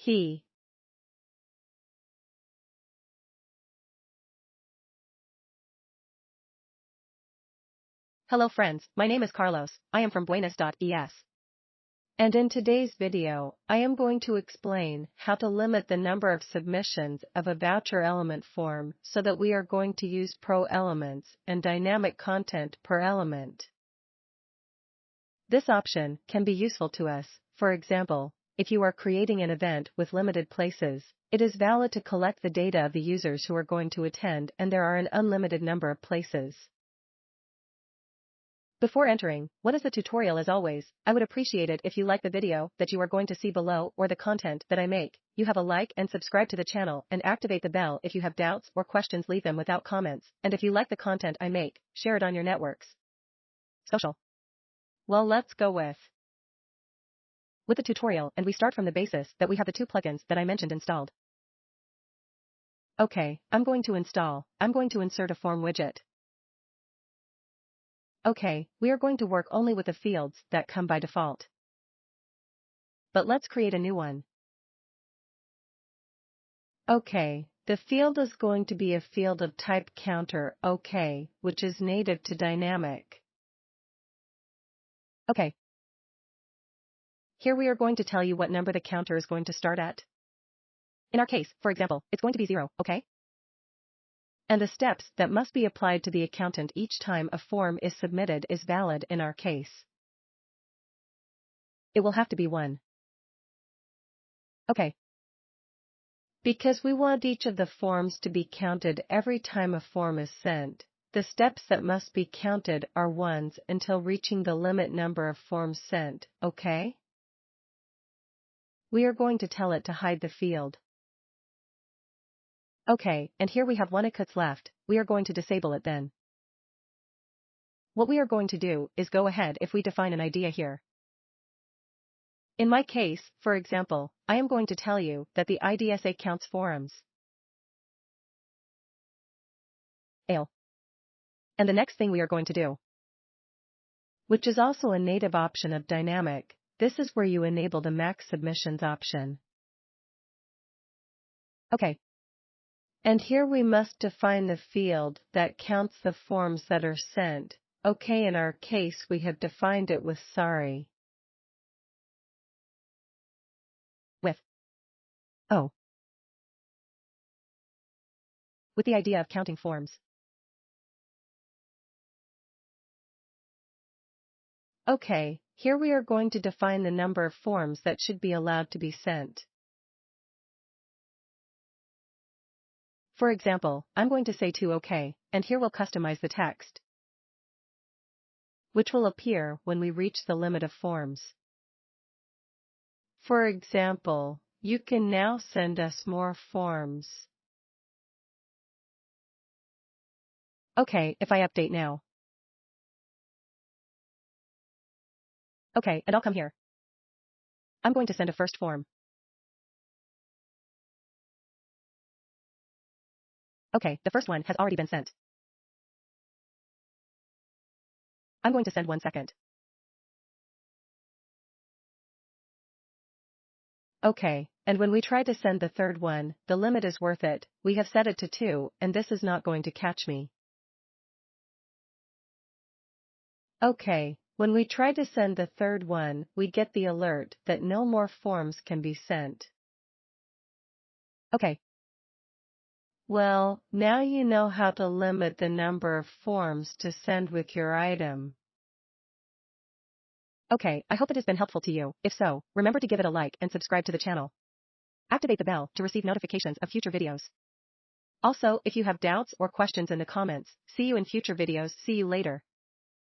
key. Hello friends, my name is Carlos, I am from Buenos.es. And in today's video, I am going to explain how to limit the number of submissions of a voucher element form so that we are going to use pro elements and dynamic content per element. This option can be useful to us. For example, if you are creating an event with limited places, it is valid to collect the data of the users who are going to attend and there are an unlimited number of places. Before entering, what is the tutorial? As always, I would appreciate it if you like the video that you are going to see below or the content that I make. You have a like and subscribe to the channel and activate the bell. If you have doubts or questions, leave them without comments, and if you like the content I make, share it on your networks. Social. Well, let's go with the tutorial, and we start from the basis that we have the two plugins that I mentioned installed. Okay, I'm going to insert a form widget. Okay, we are going to work only with the fields that come by default. But let's create a new one. Okay, the field is going to be a field of type counter, okay, which is native to dynamic. Okay. Here we are going to tell you what number the counter is going to start at. In our case, for example, it's going to be 0, okay? And the steps that must be applied to the accountant each time a form is submitted is valid in our case. It will have to be 1. Okay. Because we want each of the forms to be counted every time a form is sent, the steps that must be counted are 1s until reaching the limit number of forms sent, okay? We are going to tell it to hide the field. Okay, and here we have 1 cuts left, we are going to disable it then. What we are going to do is go ahead if we define an idea here. In my case, for example, I am going to tell you that the IDSA counts forums. Ale. And the next thing we are going to do, which is also a native option of dynamic, this is where you enable the max submissions option. Okay. And here we must define the field that counts the forms that are sent. Okay, in our case we have defined it with sorry. With the idea of counting forms. Okay, here we are going to define the number of forms that should be allowed to be sent. For example, I'm going to say 2 OK, and here we'll customize the text, which will appear when we reach the limit of forms. For example, you can now send us more forms. Okay, if I update now. Okay, and I'll come here. I'm going to send a first form. Okay, the first one has already been sent. I'm going to send 1 second. Okay, and when we try to send the third one, the limit is worth it. We have set it to 2, and this is not going to catch me. Okay, when we try to send the third one, we get the alert that no more forms can be sent. Okay. Well, now you know how to limit the number of forms to send with your item. Okay, I hope it has been helpful to you. If so, remember to give it a like and subscribe to the channel. Activate the bell to receive notifications of future videos. Also, if you have doubts or questions in the comments, see you in future videos. See you later.